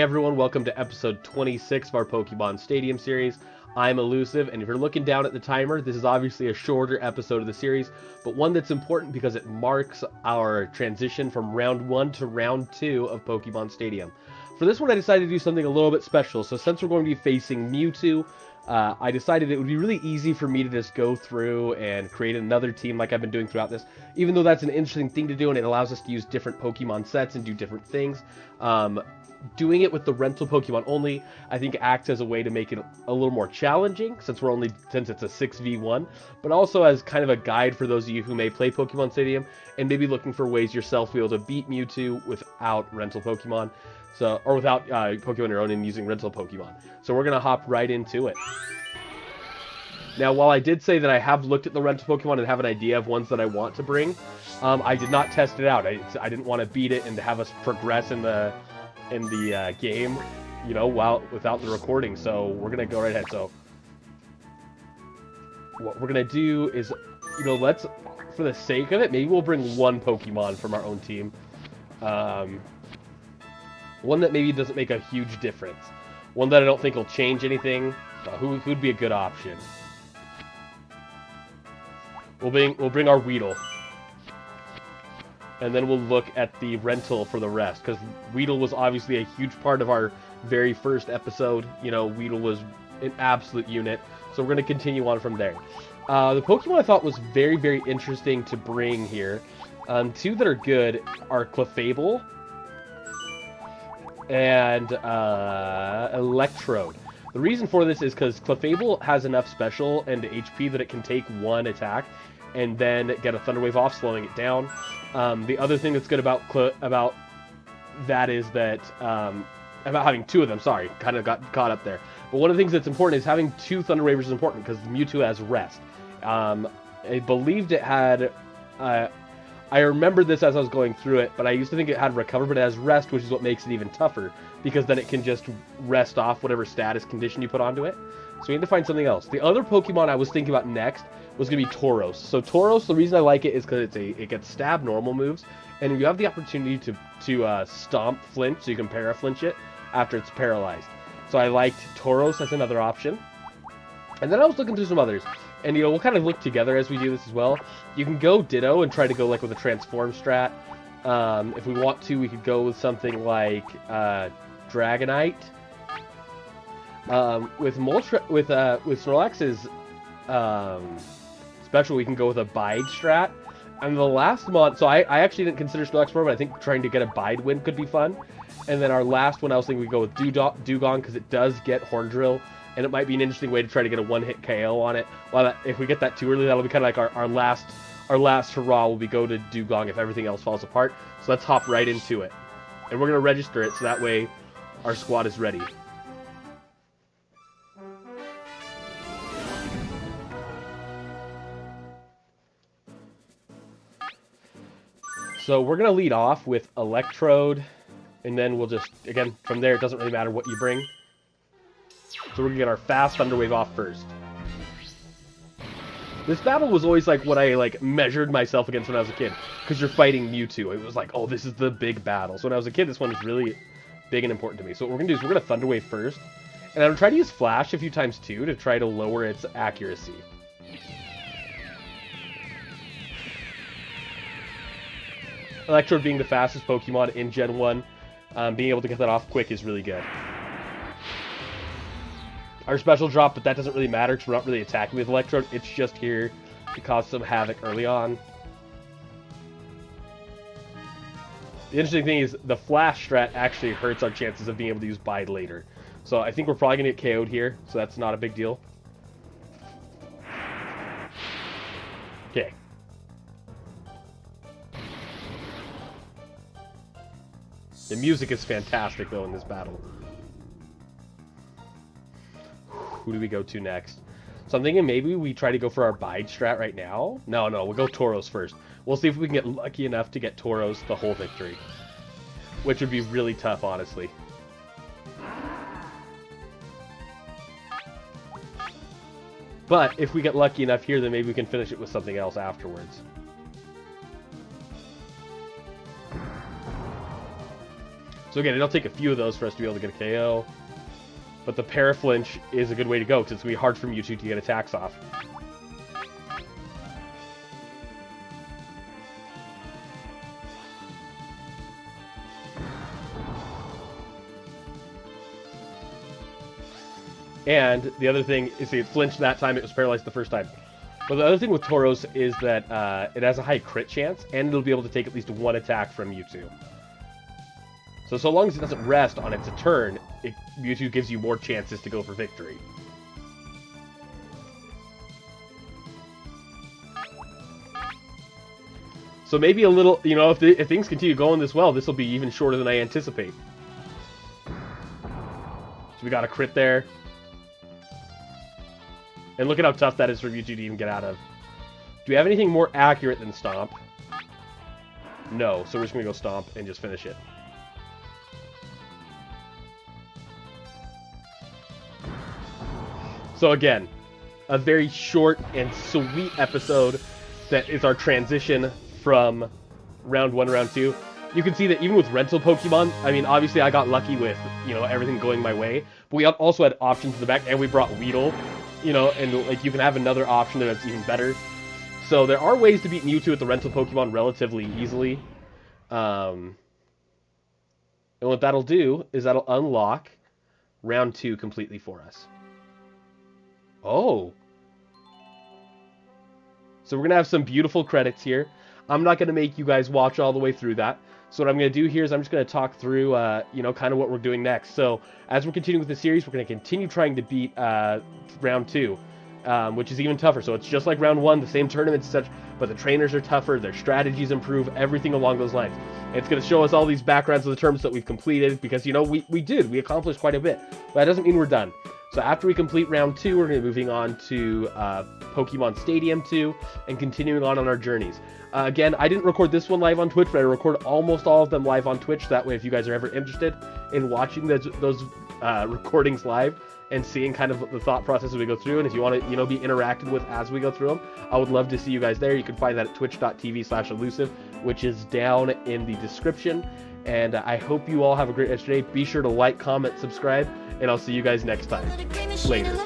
everyone, welcome to episode 26 of our Pokemon Stadium series. I'm Illucive, and if you're looking down at the timer, this is obviously a shorter episode of the series, but one that's important because it marks our transition from round 1 to round 2 of Pokemon Stadium. For this one, I decided to do something a little bit special, so since we're going to be facing Mewtwo, I decided it would be really easy for me to just go through and create another team like I've been doing throughout this, even though that's an interesting thing to do and it allows us to use different Pokemon sets and do different things. Doing it with the rental Pokemon only, I think acts as a way to make it a little more challenging since it's a 6v1, but also as kind of a guide for those of you who may play Pokemon Stadium and maybe looking for ways yourself to be able to beat Mewtwo without rental Pokemon. Or without Pokemon your own and using rental Pokemon. So we're going to hop right into it. Now, while I did say that I have looked at the rental Pokemon and have an idea of ones that I want to bring, I did not test it out. I didn't want to beat it and to have us progress in the game, you know, without the recording. So we're going to go right ahead. So what we're going to do is, you know, for the sake of it, maybe we'll bring one Pokemon from our own team. One that maybe doesn't make a huge difference. One that I don't think will change anything. Who'd be a good option? We'll bring our Weedle. And then we'll look at the rental for the rest. Because Weedle was obviously a huge part of our very first episode. You know, Weedle was an absolute unit. So we're going to continue on from there. The Pokemon I thought was very, very interesting to bring here. Two that are good are Clefable and Electrode. The reason for this is because Clefable has enough special and HP that it can take one attack and then get a Thunder Wave off, slowing it down. The other thing that's good about that is that about having two of them. Sorry, kind of got caught up there. But one of the things that's important is having two Thunder Wavers is important because Mewtwo has Rest. I believed it had. I remembered this as I was going through it, but I used to think it had Recover, but it has Rest, which is what makes it even tougher, because then it can just rest off whatever status condition you put onto it. So we need to find something else. The other Pokemon I was thinking about next was going to be Tauros. So Tauros, the reason I like it is because it gets stab normal moves, and you have the opportunity to stomp flinch, so you can para-flinch it after it's paralyzed. So I liked Tauros as another option. And then I was looking through some others. And, you know, we'll kind of look together as we do this as well. You can go Ditto and try to go, like, with a Transform strat. If we want to, we could go with something like Dragonite. With Snorlax's special, we can go with a Bide strat. And the last one, so I actually didn't consider Snorlax for, but I think trying to get a Bide win could be fun. And then our last one, I was thinking we'd go with Dugong, because it does get Horn Drill. And it might be an interesting way to try to get a one-hit KO on it. If we get that too early, that'll be kind of like our last hurrah will be go to Dugong if everything else falls apart. So let's hop right into it. And we're going to register it so that way our squad is ready. So we're going to lead off with Electrode. And then we'll just, again, from there, it doesn't really matter what you bring. So we're going to get our fast Thunder Wave off first. This battle was always like what I measured myself against when I was a kid. Because you're fighting Mewtwo. It was like, oh, this is the big battle. So when I was a kid, this one was really big and important to me. So what we're going to do is we're going to Thunder Wave first. And I'm going to try to use Flash a few times too to try to lower its accuracy. Electrode being the fastest Pokemon in Gen 1. Being able to get that off quick is really good. Our special drop, but that doesn't really matter because we're not really attacking with Electrode. It's just here to cause some havoc early on. The interesting thing is the Flash strat actually hurts our chances of being able to use Bide later. So I think we're probably going to get KO'd here, so that's not a big deal. Okay. The music is fantastic, though, in this battle. Who do we go to next? So I'm thinking maybe we try to go for our Bide strat right now. No, we'll go Tauros first. We'll see if we can get lucky enough to get Tauros the whole victory. Which would be really tough, honestly. But if we get lucky enough here, then maybe we can finish it with something else afterwards. So again, it'll take a few of those for us to be able to get a KO. But the Paraflinch is a good way to go, because it's going to be hard for Mewtwo to get attacks off. And the other thing is it flinched that time, it was paralyzed the first time. But the other thing with Tauros is that it has a high crit chance, and it'll be able to take at least one attack from Mewtwo. So long as it doesn't rest on its turn, Mewtwo gives you more chances to go for victory. So maybe a little, you know, if things continue going this well, this will be even shorter than I anticipate. So we got a crit there. And look at how tough that is for Mewtwo to even get out of. Do we have anything more accurate than Stomp? No, so we're just going to go Stomp and just finish it. So again, a very short and sweet episode that is our transition from round 1 to round 2. You can see that even with rental Pokemon, I mean, obviously I got lucky with, you know, everything going my way, but we also had options in the back, and we brought Weedle, you know, and like you can have another option that's even better. So there are ways to beat Mewtwo with the rental Pokemon relatively easily. And what that'll do is that'll unlock round 2 completely for us. Oh. So we're going to have some beautiful credits here. I'm not going to make you guys watch all the way through that. So what I'm going to do here is I'm just going to talk through, you know, kind of what we're doing next. So as we're continuing with the series, we're going to continue trying to beat round 2, which is even tougher. So it's just like round 1, the same tournaments and such, but the trainers are tougher, their strategies improve, everything along those lines. And it's going to show us all these backgrounds of the tournaments that we've completed, because, you know, we accomplished quite a bit. But that doesn't mean we're done. So after we complete round 2, we're going to be moving on to Pokemon Stadium 2 and continuing on our journeys. Again, I didn't record this one live on Twitch, but I record almost all of them live on Twitch. That way, if you guys are ever interested in watching those recordings live and seeing kind of the thought process as we go through, and if you want to, you know, be interacted with as we go through them, I would love to see you guys there. You can find that at twitch.tv/Illucive, which is down in the description. And I hope you all have a great rest of your day. Be sure to like, comment, subscribe, and I'll see you guys next time. Later.